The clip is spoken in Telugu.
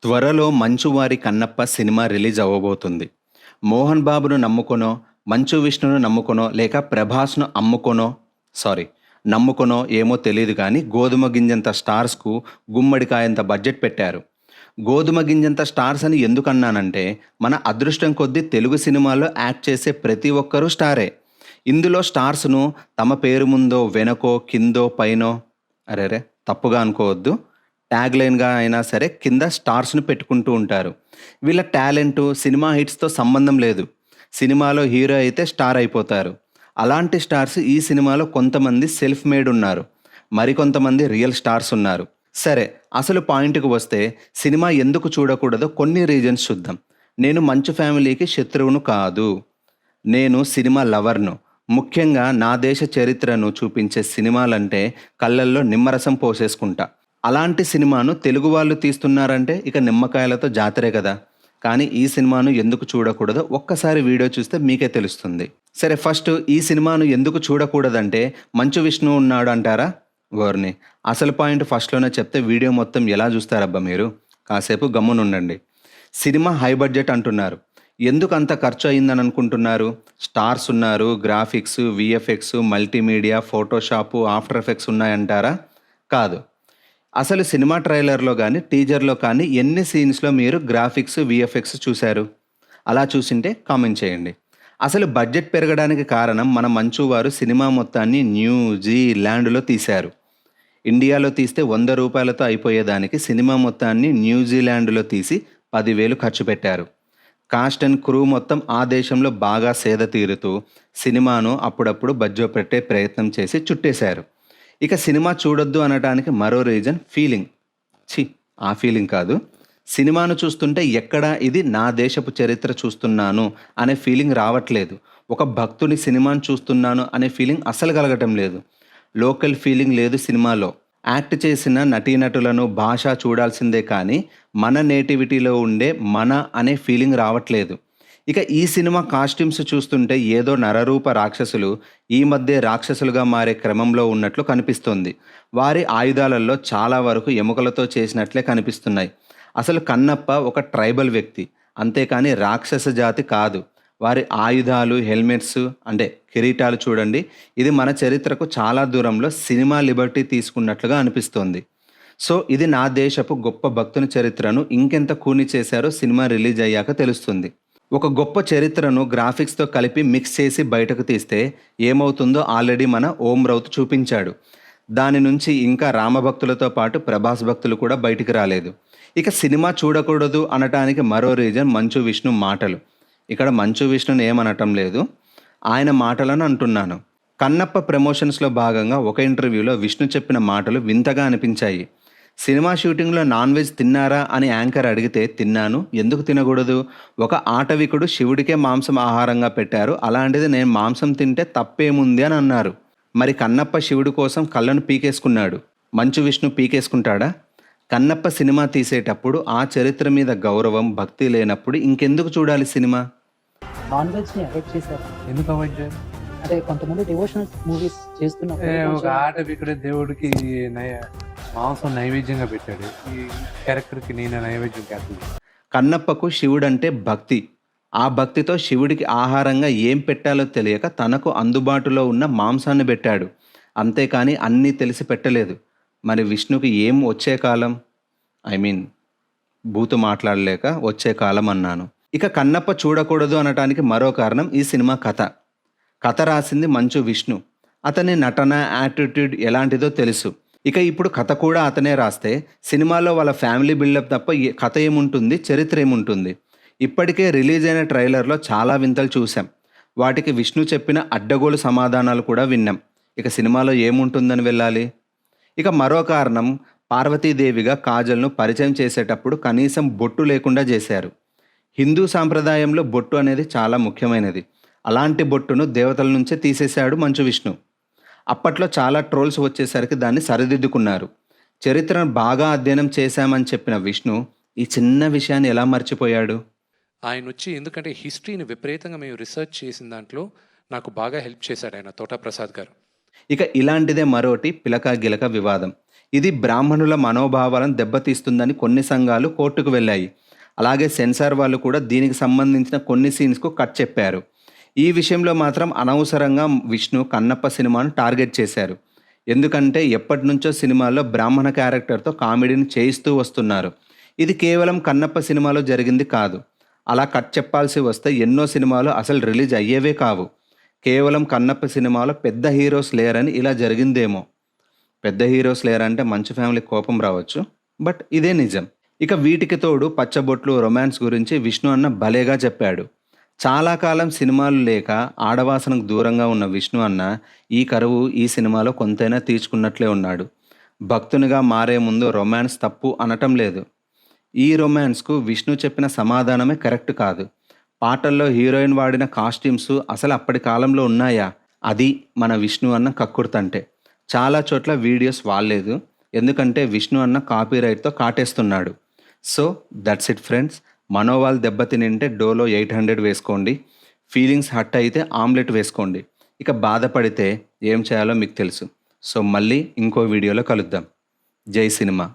త్వరలో 'మంచువారి కన్నప్ప' సినిమా రిలీజ్ అవ్వబోతుంది. 'మోహన్ బాబు'ను నమ్ముకొనో, 'మంచు విష్ణు'ను నమ్ముకొనో, లేక 'ప్రభాస్'ను నమ్ముకొనో ఏమో తెలీదు కానీ గోధుమ గింజంత స్టార్స్‌కు గుమ్మడికాయంత బడ్జెట్ పెట్టారు. గోధుమ గింజంత స్టార్స్ అని ఎందుకన్నానంటే, మన అదృష్టం కొద్దీ తెలుగు సినిమాల్లో యాక్ట్ చేసే ప్రతి ఒక్కరూ స్టారే. ఇందులో స్టార్స్‌ను తమ పేరు ముందో, వెనకో, కిందో, పైనో అరెరే! తప్పుగా అనుకోవద్దు. ట్యాగ్‌లైన్‌గా అయినా సరే కింద స్టార్స్‌ని పెట్టుకుంటూ ఉంటారు. వీళ్ళ టాలెంటు, సినిమా హిట్స్‌తో సంబంధం లేదు. సినిమాలో హీరో అయితే స్టార్ అయిపోతారు. అలాంటి స్టార్స్ ఈ సినిమాలో కొంతమంది సెల్ఫ్ మేడ్ ఉన్నారు. మరికొంతమంది రియల్ స్టార్స్ ఉన్నారు. సరే, అసలు పాయింట్‌కి వస్తే సినిమా ఎందుకు చూడకూడదో కొన్ని రీజన్స్ చూద్దాం. నేను మంచు ఫ్యామిలీకి శత్రువును కాదు. నేను సినిమా లవర్‌ను. ముఖ్యంగా నా దేశ చరిత్రను చూపించే సినిమాలంటే కళ్ళల్లో నిమ్మరసం పోసేసుకుంటా. అలాంటి సినిమాను తెలుగు వాళ్ళు తీస్తున్నారంటే ఇక నిమ్మకాయలతో జాతరే కదా! కానీ ఈ సినిమాను ఎందుకు చూడకూడదో ఒక్కసారి వీడియో చూస్తే మీకే తెలుస్తుంది. సరే, ఫస్ట్ ఈ సినిమాను ఎందుకు చూడకూడదంటే మంచు విష్ణు ఉన్నాడు అంటారా? ఓర్ని! అసలు పాయింట్ ఫస్ట్‌లోనే చెప్తే వీడియో మొత్తం ఎలా చూస్తారబ్బా మీరు? కాసేపు గమ్మునుండండి. సినిమా హై బడ్జెట్ అంటున్నారు. ఎందుకు అంత ఖర్చు అయిందని అనుకుంటున్నారు? స్టార్స్ ఉన్నారు, graphics, VFX, multimedia, Photoshop, after effects ఉన్నాయంటారా? కాదు. అసలు సినిమా ట్రైలర్‌లో గాని, టీజర్‌లో కానీ ఎన్ని సీన్స్‌లో మీరు గ్రాఫిక్స్, వీఎఫ్ఎక్స్ చూసారు? అలా చూసుంటే కామెంట్ చేయండి. అసలు బడ్జెట్ పెరగడానికి కారణం మన మంచు వారు సినిమా మొత్తాన్ని న్యూజిలాండ్‌లో తీశారు. ఇండియాలో తీస్తే ₹100తో అయిపోయేదానికి సినిమా మొత్తాన్ని న్యూజిలాండ్‌లో తీసి 10,000 ఖర్చు పెట్టారు. కాస్ట్ అండ్ క్రూ మొత్తం ఆ దేశంలో బాగా సేద తీరుతూ సినిమాను అప్పుడప్పుడు బజ్జో పెట్టే ప్రయత్నం చేసి చుట్టేశారు. ఇక సినిమా చూడొద్దు అనటానికి మరో రీజన్ ఫీలింగ్. ఛీ! ఆ ఫీలింగ్ కాదు. సినిమాను చూస్తుంటే ఎక్కడా ఇది నా దేశపు చరిత్ర చూస్తున్నాను అనే ఫీలింగ్ రావట్లేదు. ఒక భక్తుని సినిమాను చూస్తున్నాను అనే ఫీలింగ్ అస్సలు కలగటం లేదు. లోకల్ ఫీలింగ్ లేదు సినిమాలో. యాక్ట్ చేసిన నటీనటులను, భాష చూడాల్సిందే కానీ మన నేటివిటీలో ఉండే మన అనే ఫీలింగ్ రావట్లేదు. ఇక ఈ సినిమా కాస్ట్యూమ్స్ చూస్తుంటే ఏదో నరరూప రాక్షసులు ఈ మధ్య రాక్షసులుగా మారే క్రమంలో ఉన్నట్లు కనిపిస్తోంది. వారి ఆయుధాలలో చాలా వరకు ఎముకలతో చేసినట్లే కనిపిస్తున్నాయి. అసలు కన్నప్ప ఒక ట్రైబల్ వ్యక్తి, అంతేకాని రాక్షస జాతి కాదు. వారి ఆయుధాలు, హెల్మెట్స్ అంటే కిరీటాలు చూడండి. ఇది మన చరిత్రకు చాలా దూరంలో సినిమా లిబర్టీ తీసుకున్నట్లుగా అనిపిస్తోంది. సో ఇది నా దేశపు గొప్ప భక్తుని చరిత్రను ఇంకెంత కూని చేశారో సినిమా రిలీజ్ అయ్యాక తెలుస్తుంది. ఒక గొప్ప చరిత్రను గ్రాఫిక్స్‌తో కలిపి మిక్స్ చేసి బయటకు తీస్తే ఏమవుతుందో ఆల్రెడీ మన ఓం రౌత్ చూపించాడు. దాని నుంచి ఇంకా రామభక్తులతో పాటు ప్రభాస్ భక్తులు కూడా బయటికి రాలేదు. ఇక సినిమా చూడకూడదు అనటానికి మరో రీజన్ మంచు విష్ణు మాటలు. ఇక్కడ మంచు విష్ణుని ఏమనటం లేదు. ఆయన మాటలను అంటున్నాను. కన్నప్ప ప్రమోషన్స్‌లో భాగంగా ఒక ఇంటర్వ్యూలో విష్ణు చెప్పిన మాటలు వింతగా అనిపించాయి. సినిమా షూటింగ్‌లో నాన్ వెజ్ తిన్నారా అని యాంకర్ అడిగితే తిన్నాను. ఎందుకు తినకూడదు? ఒక ఆటవికుడు శివుడికే మాంసం ఆహారంగా పెట్టారు. అలాంటిది నేను మాంసం తింటే తప్పేముంది అని అన్నారు. మరి కన్నప్ప శివుడి కోసం కళ్ళను పీకేసుకున్నాడు. మంచు విష్ణు పీకేసుకుంటాడా? కన్నప్ప సినిమా తీసేటప్పుడు ఆ చరిత్ర మీద గౌరవం, భక్తి లేనప్పుడు ఇంకెందుకు చూడాలి సినిమా? నాన్ వెజ్‌ని అవాయిడ్ చేశారు. ఎందుకు అవాయిడ్ చేయాలి? అంటే కొంతమంది డివోషనల్ మూవీస్ చేస్తున్నప్పుడు ఒక కొంచెం ఆటవికుడే దేవుడికి మాంసం నైవేద్యంగా పెట్టాడు. ఈ క్యారెక్టర్‌కి నేను నైవేద్యం కాదు. కన్నప్పకు శివుడంటే భక్తి. ఆ భక్తితో శివుడికి ఆహారంగా ఏం పెట్టాలో తెలియక తనకు అందుబాటులో ఉన్న మాంసాన్ని పెట్టాడు. అంతేకాని అన్నీ తెలిసి పెట్టలేదు. మరి విష్ణుకి ఏం వచ్చే కాలం? ఐ మీన్ బూతు మాట్లాడలేక వచ్చే కాలం అన్నాను. ఇక కన్నప్ప చూడకూడదు అనటానికి మరో కారణం ఈ సినిమా కథ. కథ రాసింది మంచు విష్ణు. అతని నటన, యాటిట్యూడ్ ఎలాంటిదో తెలుసు. ఇక ఇప్పుడు కథ కూడా అతనే రాస్తే సినిమాలో వాళ్ళ ఫ్యామిలీ బిల్డప్ తప్ప కథ ఏముంటుంది, చరిత్ర ఏముంటుంది? ఇప్పటికే రిలీజ్ అయిన ట్రైలర్లో చాలా వింతలు చూసాం. వాటికి విష్ణు చెప్పిన అడ్డగోలు సమాధానాలు కూడా విన్నాం. ఇక సినిమాలో ఏముంటుందని వెళ్ళాలి? ఇక మరో కారణం, పార్వతీదేవిగా కాజల్ను పరిచయం చేసేటప్పుడు కనీసం బొట్టు లేకుండా చేశారు. హిందూ సాంప్రదాయంలో బొట్టు అనేది చాలా ముఖ్యమైనది. అలాంటి బొట్టును దేవతల నుంచే తీసేశాడు మంచు విష్ణు. అప్పట్లో చాలా ట్రోల్స్ వచ్చేసరికి దాన్ని సరిదిద్దుకున్నారు. చరిత్రను బాగా అధ్యయనం చేశామని చెప్పిన విష్ణు ఈ చిన్న విషయాన్ని ఎలా మర్చిపోయాడు? ఆయనొచ్చి ఎందుకంటే హిస్టరీని విపరీతంగా మేము రీసెర్చ్ చేసిన దాంట్లో నాకు బాగా హెల్ప్ చేశాడు ఆయన తోటా ప్రసాద్ గారు. ఇక ఇలాంటిదే మరోటి పిలక గిలక వివాదం. ఇది బ్రాహ్మణుల మనోభావాలను దెబ్బతీస్తుందని కొన్ని సంఘాలు కోర్టుకు వెళ్ళాయి. అలాగే సెన్సార్ వాళ్ళు కూడా దీనికి సంబంధించిన కొన్ని సీన్స్కు కట్ చెప్పారు. ఈ విషయంలో మాత్రం అనవసరంగా విష్ణు కన్నప్ప సినిమాను టార్గెట్ చేశారు. ఎందుకంటే ఎప్పటి నుంచో సినిమాల్లో బ్రాహ్మణ క్యారెక్టర్తో కామెడీని చేయిస్తూ వస్తున్నారు. ఇది కేవలం కన్నప్ప సినిమాలో జరిగింది కాదు. అలా కట్ చెప్పాల్సి వస్తే ఎన్నో సినిమాలు అసలు రిలీజ్ అయ్యేవే కావు. కేవలం కన్నప్ప సినిమాలో పెద్ద హీరోస్ లేరని ఇలా జరిగిందేమో. పెద్ద హీరోస్ లేరంటే మంచు ఫ్యామిలీ కోపం రావచ్చు, బట్ ఇదే నిజం. ఇక వీటికి తోడు పచ్చబొట్లు, రొమాన్స్ గురించి విష్ణు అన్న భలేగా చెప్పాడు. చాలా కాలం సినిమాలు లేక ఆడవాసనకు దూరంగా ఉన్న విష్ణు అన్న ఈ కరువు ఈ సినిమాలో కొంతైనా తీర్చుకున్నట్లే ఉన్నాడు. భక్తునిగా మారే ముందు రొమాన్స్ తప్పు అనటం లేదు. ఈ రొమాన్స్కు విష్ణు చెప్పిన సమాధానమే కరెక్ట్ కాదు. పాటల్లో హీరోయిన్ వాడిన కాస్ట్యూమ్స్ అసలు అప్పటి కాలంలో ఉన్నాయా? అది మన విష్ణు అన్న కక్కుర్తంటే. చాలా చోట్ల వీడియోస్ వాడలేదు, ఎందుకంటే విష్ణు అన్న కాపీరైట్తో కాటేస్తున్నాడు. So that's it friends. మనోవాళ్ళు దెబ్బతినింటే డోలో 800 వేసుకోండి. ఫీలింగ్స్ హట్ అయితే ఆమ్లెట్ వేసుకోండి. ఇక బాధపడితే ఏం చేయాలో మీకు తెలుసు. సో మళ్ళీ ఇంకో వీడియోలో కలుద్దాం. జై సినిమా.